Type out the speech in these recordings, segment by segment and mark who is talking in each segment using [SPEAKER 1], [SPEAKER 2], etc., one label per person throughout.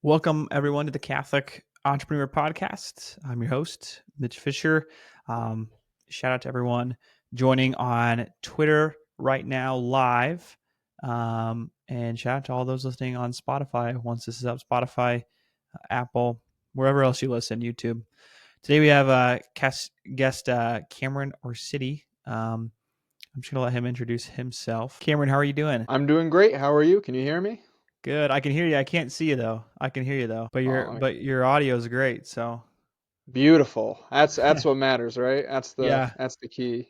[SPEAKER 1] Welcome, everyone, to the Catholic Entrepreneur Podcast. I'm your host, Mitch Fisher. Um, Shout out to everyone joining on Twitter right now, live. And shout out to all those listening on Spotify. Once this is up, Spotify, Apple, wherever else you listen, YouTube. Today we have guest Cameron Arcidi. I'm just going to let him introduce himself. Cameron, how are you doing?
[SPEAKER 2] I'm doing great. How are you? Can you hear me?
[SPEAKER 1] Good. I can hear you. I can't see you though. I can hear you though. But your
[SPEAKER 2] Oh,
[SPEAKER 1] but your audio is great. So
[SPEAKER 2] beautiful. That's what matters, right? That's the
[SPEAKER 1] yeah,
[SPEAKER 2] that's the key.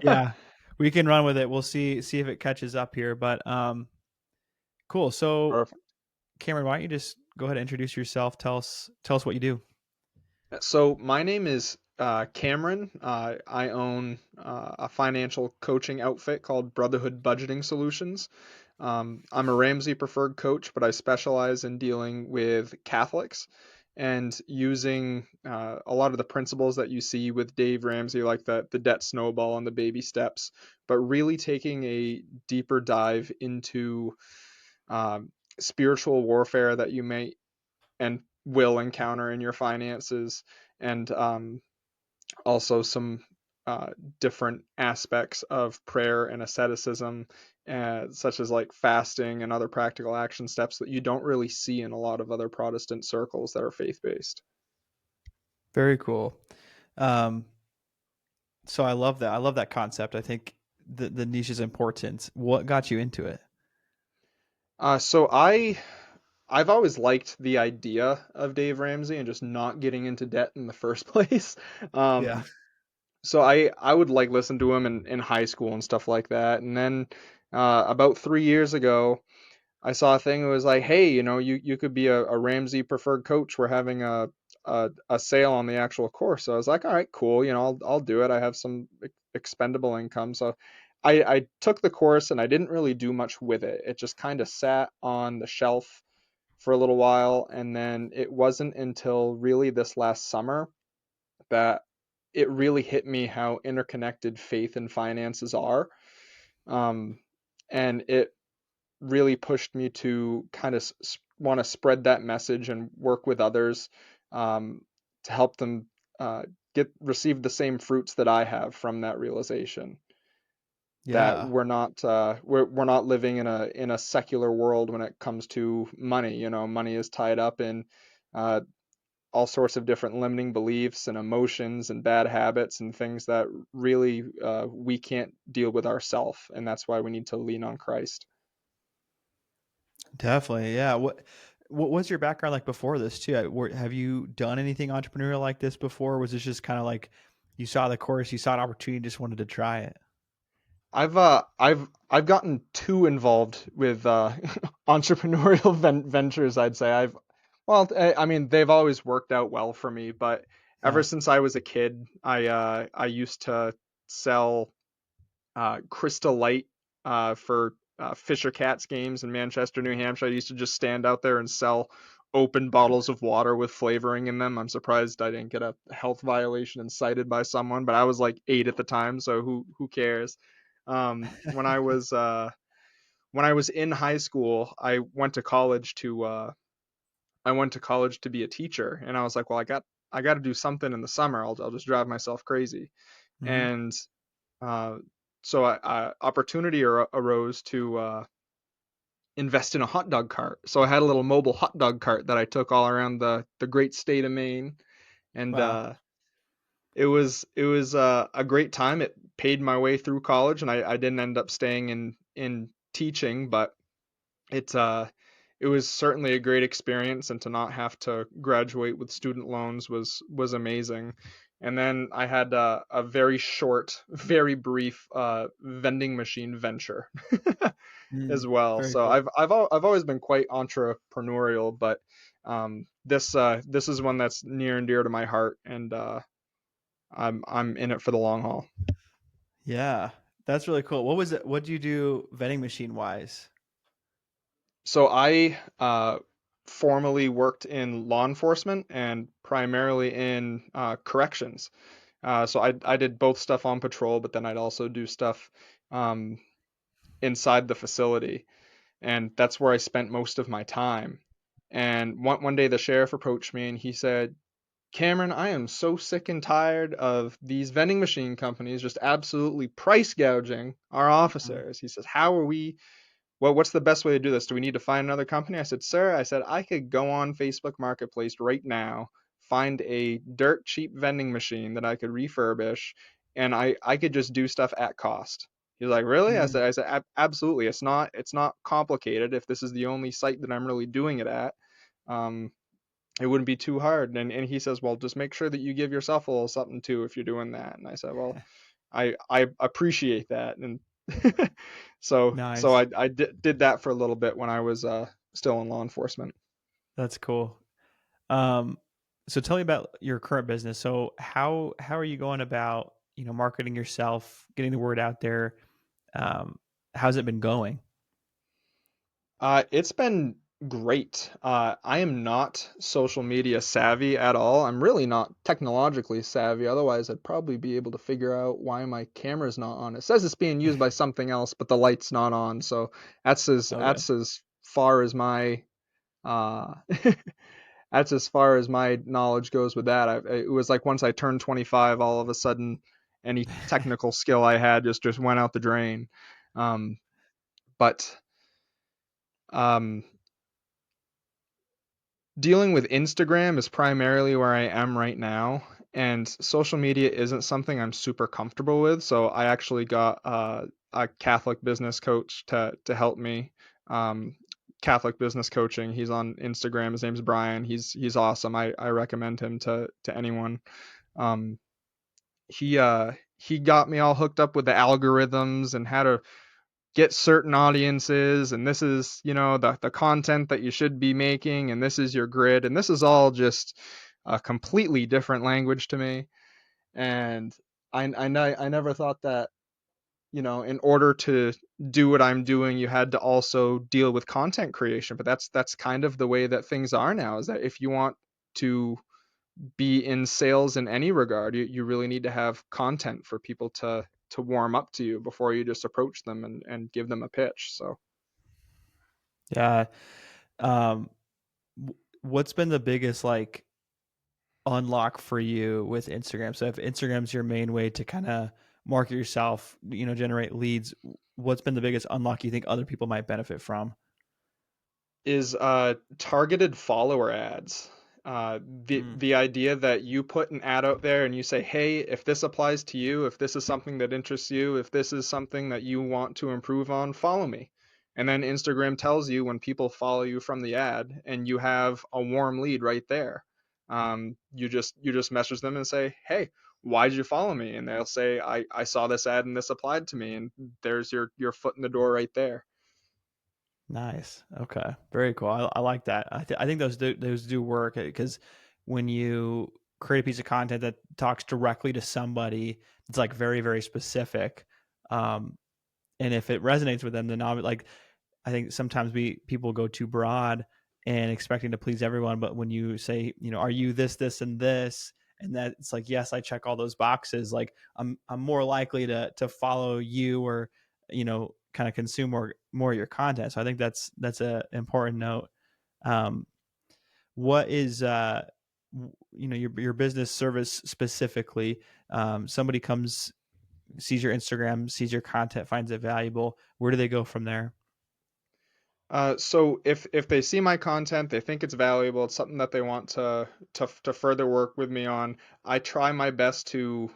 [SPEAKER 1] yeah, we can run with it. We'll see if it catches up here. But cool. So
[SPEAKER 2] Perfect.
[SPEAKER 1] Cameron, why don't you just go ahead and introduce yourself? Tell us what you do.
[SPEAKER 2] So my name is Cameron. I own a financial coaching outfit called Brotherhood Budgeting Solutions. I'm a Ramsey preferred coach, but I specialize in dealing with Catholics and using a lot of the principles that you see with Dave Ramsey, like the debt snowball and the baby steps, but really taking a deeper dive into spiritual warfare that you may and will encounter in your finances, and also some uh, different aspects of prayer and asceticism, such as like fasting and other practical action steps that you don't really see in a lot of other Protestant circles that are faith based.
[SPEAKER 1] Very cool. Um, so I love that. I love that concept. I think the niche is important. What got you into it?
[SPEAKER 2] So I've always liked the idea of Dave Ramsey and just not getting into debt in the first place.
[SPEAKER 1] Yeah.
[SPEAKER 2] Um, so I would like listen to him in high school and stuff like that. And then about 3 years ago, I saw a thing that was like, hey, you could be a Ramsey preferred coach. We're having a sale on the actual course. So I was like, all right, cool. I'll do it. I have some expendable income. So I took the course and I didn't really do much with it. It just kind of sat on the shelf for a little while. And then it wasn't until really this last summer that it really hit me how interconnected faith and finances are. Um, and it really pushed me to kind of want to spread that message and work with others, um, to help them get receive the same fruits that I have from that realization that
[SPEAKER 1] Yeah.
[SPEAKER 2] we're not living in a secular world when it comes to money. Money is tied up in uh, all sorts of different limiting beliefs and emotions and bad habits and things that really we can't deal with ourselves, and that's why we need to lean on Christ.
[SPEAKER 1] Definitely. Yeah. What was your background like before this too? Have you done anything entrepreneurial like this before? Or was this just kind of like you saw the course, you saw an opportunity, just wanted to try it?
[SPEAKER 2] I've gotten too involved with entrepreneurial ventures. I'd say I mean they've always worked out well for me, but ever
[SPEAKER 1] Yeah.
[SPEAKER 2] since I was a kid, I used to sell Crystal Light for Fisher Cats games in Manchester, New Hampshire. I used to just stand out there and sell open bottles of water with flavoring in them. I'm surprised I didn't get a health violation and cited by someone, but I was like 8 at the time, so who cares? When I was in high school, I went to college to be a teacher, and I was like, well, I got to do something in the summer. I'll just drive myself crazy,
[SPEAKER 1] Hmm.
[SPEAKER 2] and uh, so opportunity arose to invest in a hot dog cart. So I had a little mobile hot dog cart that I took all around the great state of Maine, and
[SPEAKER 1] Wow.
[SPEAKER 2] it was a great time. It paid my way through college, and I didn't end up staying in teaching, but it uh it was certainly a great experience, and to not have to graduate with student loans was amazing. And then I had a very short, very brief vending machine venture as
[SPEAKER 1] Mm,
[SPEAKER 2] well.
[SPEAKER 1] very
[SPEAKER 2] So
[SPEAKER 1] cool.
[SPEAKER 2] I've always been quite entrepreneurial, but this is one that's near and dear to my heart, and I'm in it for the long haul.
[SPEAKER 1] Yeah. That's really cool. What was it? What did you do vending machine wise?
[SPEAKER 2] So I formerly worked in law enforcement and primarily in corrections. So I did both stuff on patrol, but then I'd also do stuff um, inside the facility, and that's where I spent most of my time. And one day the sheriff approached me and he said, Cameron, I am so sick and tired of these vending machine companies just absolutely price gouging our
[SPEAKER 1] Mm.
[SPEAKER 2] officers. He says, how are we, what's the best way to do this? Do we need to find another company? I said, sir, I said, I could go on Facebook Marketplace right now, find a dirt cheap vending machine that I could refurbish, and I could just do stuff at cost. He was like, really?
[SPEAKER 1] Mm.
[SPEAKER 2] I said, absolutely. It's not complicated. If this is the only site that I'm really doing it at, um, it wouldn't be too hard. And he says, well, just make sure that you give yourself a little something too if you're doing that. And I said, well, I appreciate that. And so
[SPEAKER 1] Nice.
[SPEAKER 2] I did that for a little bit when I was still in law enforcement.
[SPEAKER 1] That's cool. Um, so tell me about your current business. So how are you going about, marketing yourself, getting the word out there? How's it been going?
[SPEAKER 2] It's been great. I am not social media savvy at all. I'm really not technologically savvy. Otherwise, I'd probably be able to figure out why my camera's not on. It says it's being used by something else, but the light's not on. So
[SPEAKER 1] Okay.
[SPEAKER 2] that's as far as my uh that's as far as my knowledge goes with that. It was like once I turned 25, all of a sudden, any technical skill I had just went out the drain. Um, but um, Dealing with Instagram is primarily where I am right now, and social media isn't something I'm super comfortable with. So I actually got a Catholic business coach to help me. Um, Catholic business coaching. He's on Instagram. His name's Brian. He's awesome. I recommend him to anyone. Um, he got me all hooked up with the algorithms and how to get certain audiences, and this is the content that you should be making, and this is your grid, and this is all just a completely different language to me. And I never thought that in order to do what I'm doing you had to also deal with content creation, but that's kind of the way that things are now, is that if you want to be in sales in any regard, you really need to have content for people to warm up to you before you just approach them and give them a pitch. So
[SPEAKER 1] Yeah. Um, what's been the biggest like unlock for you with Instagram? So if Instagram's your main way to kind of market yourself, generate leads, what's been the biggest unlock you think other people might benefit from?
[SPEAKER 2] is targeted follower ads.
[SPEAKER 1] Mm.
[SPEAKER 2] The idea that you put an ad out there and you say, hey, if this applies to you, if this is something that interests you, if this is something that you want to improve on, follow me. And then Instagram tells you when people follow you from the ad, and you have a warm lead right there. You just message them and say, hey, why did you follow me? And they'll say, I saw this ad and this applied to me, and there's your foot in the door right there.
[SPEAKER 1] Nice. Okay. Very cool. I like that. I think those do work because when you create a piece of content that talks directly to somebody, it's like very, very specific. Um, and if it resonates with them, then like I think sometimes people go too broad and expecting to please everyone. But when you say, are you this, this, and this, and that it's like, yes, I check all those boxes. Like I'm more likely to follow you or kind of consume more of your content. So I think that's a important note. Um, what is your business service specifically? Somebody comes, sees your Instagram, sees your content, finds it valuable. Where do they go from there?
[SPEAKER 2] So if they see my content, they think it's valuable, it's something that they want to further work with me on. I try my best to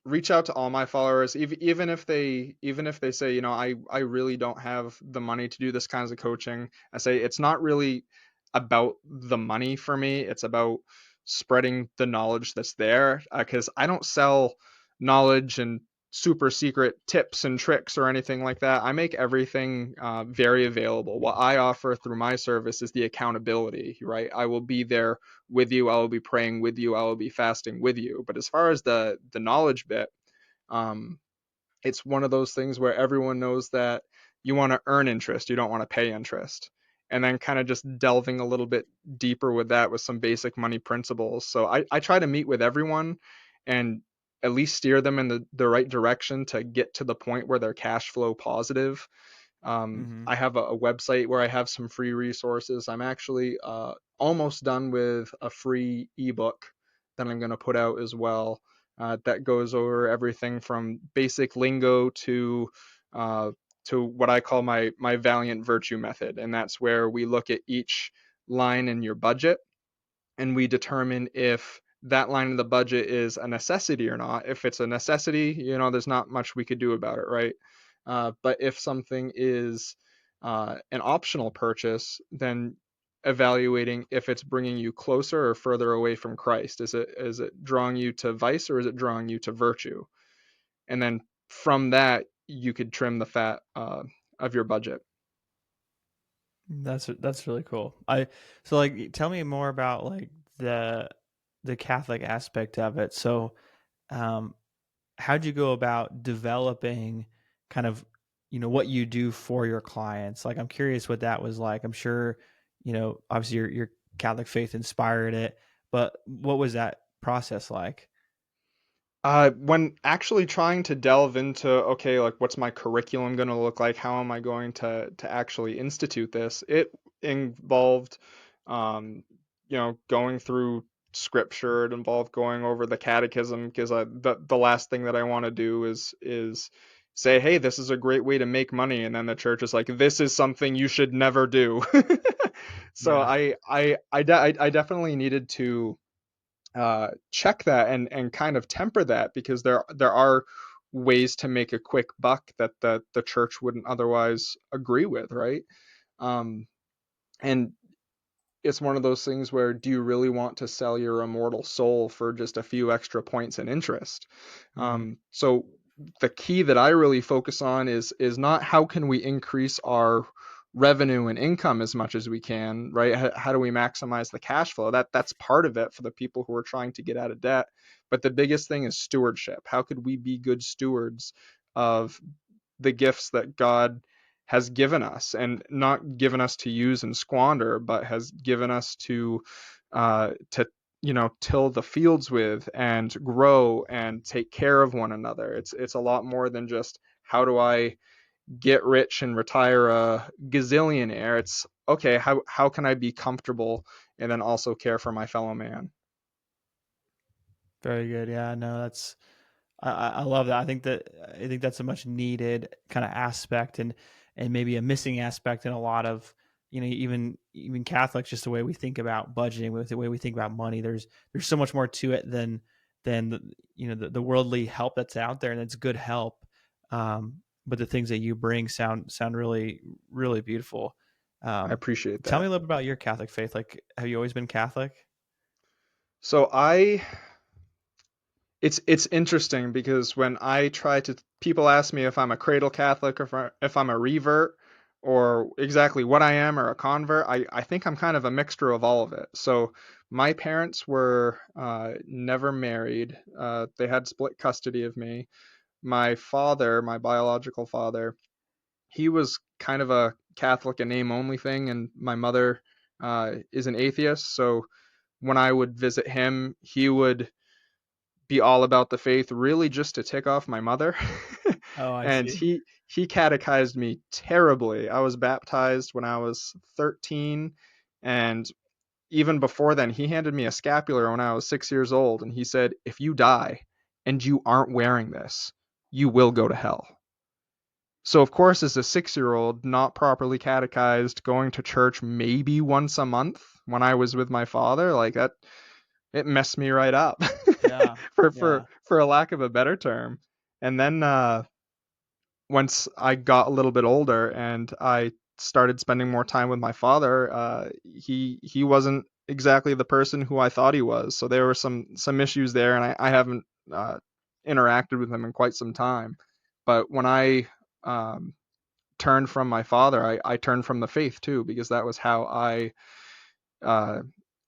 [SPEAKER 2] reach out to all my followers, even if they say, I really don't have the money to do this kinds of coaching. I say it's not really about the money for me. It's about spreading the knowledge that's there, because I don't sell knowledge and super secret tips and tricks or anything like that. I make everything very available. What I offer through my service is the accountability, right? I will be there with you. I will be praying with you. I will be fasting with you. But as far as the knowledge bit, um, it's one of those things where everyone knows that you want to earn interest, you don't want to pay interest. And then kind of just delving a little bit deeper with that with some basic money principles. So I try to meet with everyone and at least steer them in the right direction to get to the point where they're cash flow positive.
[SPEAKER 1] Mm-hmm.
[SPEAKER 2] I have a website where I have some free resources. I'm actually almost done with a free ebook that I'm going to put out as well, that goes over everything from basic lingo uh, to what I call my valiant virtue method, and that's where we look at each line in your budget and we determine if that line of the budget is a necessity or not. If it's a necessity, there's not much we could do about it, right? But if something is an optional purchase, then evaluating if it's bringing you closer or further away from Christ. Is it drawing you to vice or is it drawing you to virtue? And then from that, you could trim the fat of your budget.
[SPEAKER 1] That's really cool. I so like tell me more about like the the Catholic aspect of it. So, um, how'd you go about developing kind of what you do for your clients? Like, I'm curious what that was like. I'm sure obviously your Catholic faith inspired it, but what was that process like?
[SPEAKER 2] When actually trying to delve into, okay, like what's my curriculum going to look like? How am I going to actually institute this? It involved, um, going through scripture. It involved going over the catechism because the last thing that I want to do is say, hey, this is a great way to make money, and then the church is like, this is something you should never do. So
[SPEAKER 1] Yeah.
[SPEAKER 2] I definitely needed to check that and kind of temper that because there are ways to make a quick buck that the church wouldn't otherwise agree with, right? Um, and it's one of those things where do you really want to sell your immortal soul for just a few extra points in interest?
[SPEAKER 1] Mm,
[SPEAKER 2] So the key that I really focus on is not how can we increase our revenue and income as much as we can, right? How do we maximize the cash flow? That's part of it for the people who are trying to get out of debt. But the biggest thing is stewardship. How could we be good stewards of the gifts that God has given us, and not given us to use and squander, but has given us to till the fields with and grow and take care of one another. It's a lot more than just how do I get rich and retire a gazillionaire. It's okay, how can I be comfortable and then also care for my fellow man?
[SPEAKER 1] very good. Yeah, no, that's I love that. I think that's a much needed kind of aspect, and maybe a missing aspect in a lot of even Catholics. Just the way we think about budgeting, with the way we think about money. There's so much more to it than the worldly help that's out there, and it's good help. But the things that you bring sound really beautiful.
[SPEAKER 2] I
[SPEAKER 1] Um,
[SPEAKER 2] appreciate
[SPEAKER 1] Tell me
[SPEAKER 2] that.
[SPEAKER 1] a little bit about your Catholic faith. Like, have you always been Catholic?
[SPEAKER 2] So it's interesting because when I try to, people ask me if I'm a cradle Catholic or if I'm a revert or exactly what I am or a convert. I think I'm kind of a mixture of all of it. So my parents were never married. They had split custody of me. My father, my biological father, he was kind of a Catholic and name only thing, and my mother is an atheist. So when I would visit him, he would be all about the faith, really just to tick off my mother.
[SPEAKER 1] Oh, I
[SPEAKER 2] And
[SPEAKER 1] see.
[SPEAKER 2] he catechized me terribly. I was baptized when I was 13, and even before then, he handed me a scapular when I was 6 years old, and he said, "If you die and you aren't wearing this, you will go to hell." So of course, as a 6 year old, not properly catechized, going to church maybe once a month when I was with my father, like that, it messed me right up,
[SPEAKER 1] Yeah,
[SPEAKER 2] for
[SPEAKER 1] yeah.
[SPEAKER 2] a lack of a better term. And then once I got a little bit older and I started spending more time with my father, he wasn't exactly the person who I thought he was. So there were some issues there, and I haven't uh, interacted with him in quite some time. But when I um, turned from my father, I turned from the faith too, because that was how I uh,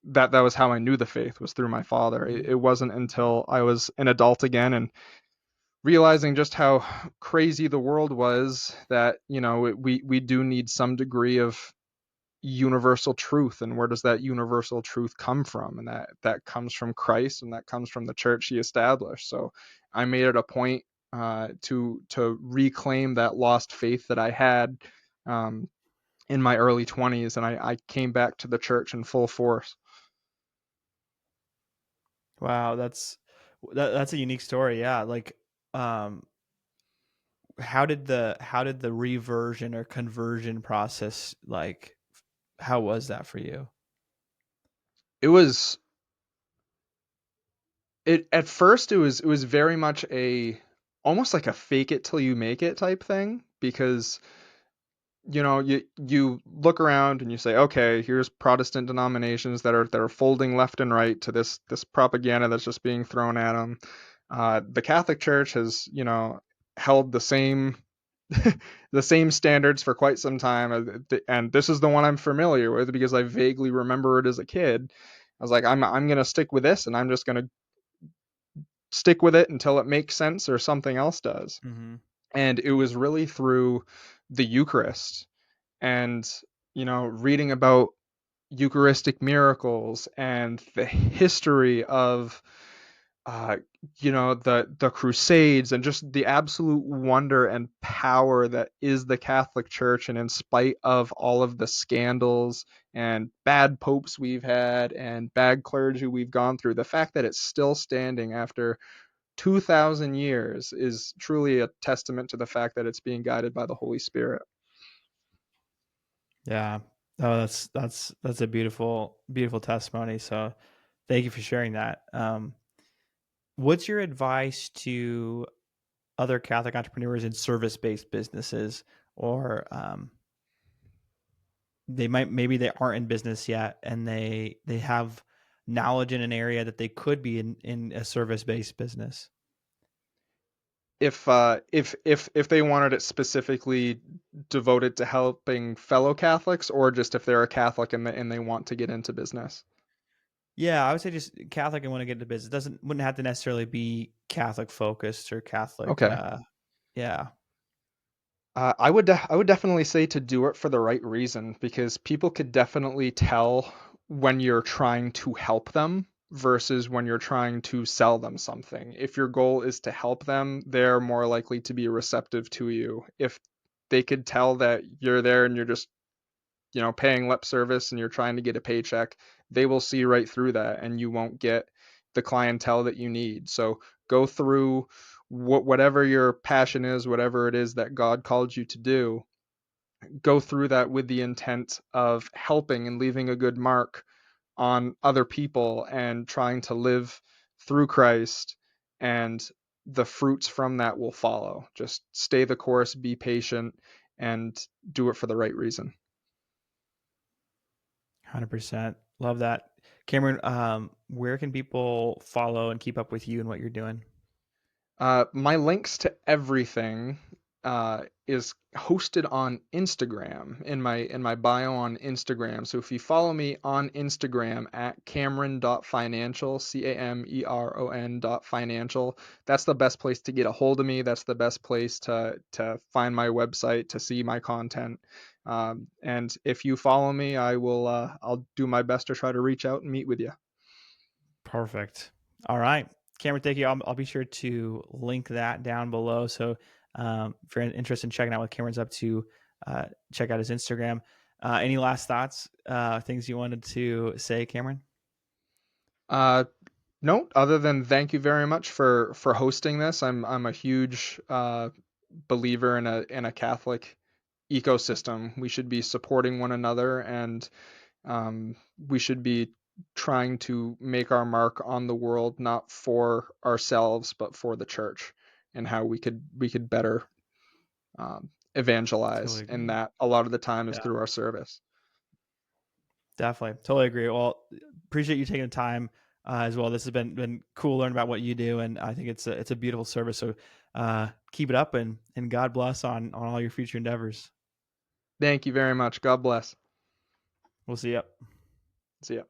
[SPEAKER 2] that was how I knew the faith, was through my father. It wasn't until I was an adult again and realizing just how crazy the world was that we do need some degree of universal truth, and where does that universal truth come from? And that comes from Christ, and that comes from the church he established. So I made it a point to reclaim that lost faith that I had, um, in my early 20s, and I came back to the church in full force.
[SPEAKER 1] Wow, that's a unique story. Yeah, like, um, how did the reversion or conversion process, like, how was that for you?
[SPEAKER 2] It was it at first it was very much a almost like a fake it till you make it type thing, because you look around and you say, okay, here's Protestant denominations that are folding left and right to this propaganda that's just being thrown at them. The Catholic Church has held the same standards for quite some time, and this is the one I'm familiar with because I vaguely remember it as a kid. I was like, I'm gonna stick with this, and I'm just gonna stick with it until it makes sense or something else does.
[SPEAKER 1] Mhm.
[SPEAKER 2] And it was really through the Eucharist and reading about Eucharistic miracles and the history of uh, the Crusades and just the absolute wonder and power that is the Catholic Church. And in spite of all of the scandals and bad popes we've had and bad clergy we've gone through, the fact that it's still standing after 2,000 years is truly a testament to the fact that it's being guided by the Holy Spirit.
[SPEAKER 1] Yeah. Oh, that's a beautiful beautiful testimony. So, thank you for sharing that. What's your advice to other Catholic entrepreneurs in service-based businesses, or maybe they aren't in business yet and they have knowledge in an area that they could be in a service-based business?
[SPEAKER 2] If they wanted it specifically devoted to helping fellow Catholics, or just if they're a Catholic and they want to get into business.
[SPEAKER 1] Yeah, I would say just Catholic and want to get into business. Doesn't wouldn't have to necessarily be Catholic focused or Catholic.
[SPEAKER 2] Okay.
[SPEAKER 1] Yeah.
[SPEAKER 2] I would definitely say to do it for the right reason, because people could definitely tell when you're trying to help them versus when you're trying to sell them something. If your goal is to help them, they're more likely to be receptive to you. If they could tell that you're there and you're just paying lip service and you're trying to get a paycheck, they will see right through that and you won't get the clientele that you need. So go through whatever your passion is, whatever it is that God called you to do, go through that with the intent of helping and leaving a good mark on other people and trying to live through Christ, and the fruits from that will follow. Just stay the course, be patient, and do it for the right reason.
[SPEAKER 1] 100%. Love that. Cameron, where can people follow and keep up with you and what you're doing?
[SPEAKER 2] My links to everything is hosted on Instagram in my bio on Instagram. So if you follow me on Instagram at Cameron.financial, Cameron.financial, that's the best place to get a hold of me. That's the best place to find my website, to see my content. And if you follow me, I'll do my best to try to reach out and meet with you.
[SPEAKER 1] Perfect. All right. Cameron, thank you. I'll be sure to link that down below. So, if you're interested in checking out what Cameron's up to, check out his Instagram. Any last thoughts, things you wanted to say, Cameron?
[SPEAKER 2] Uh, No, other than thank you very much for hosting this. I'm a huge believer in a Catholic ecosystem. We should be supporting one another, and we should be trying to make our mark on the world, not for ourselves, but for the church, and how we could better evangelize.
[SPEAKER 1] Totally
[SPEAKER 2] And
[SPEAKER 1] agree.
[SPEAKER 2] that a lot of the time is
[SPEAKER 1] Yeah,
[SPEAKER 2] through our service.
[SPEAKER 1] definitely. Totally agree. Well, appreciate you taking the time as well. This has been cool learning about what you do, and I think it's a beautiful service. So, keep it up, and God bless on all your future endeavors.
[SPEAKER 2] Thank you very much. God bless.
[SPEAKER 1] We'll see you.
[SPEAKER 2] See ya.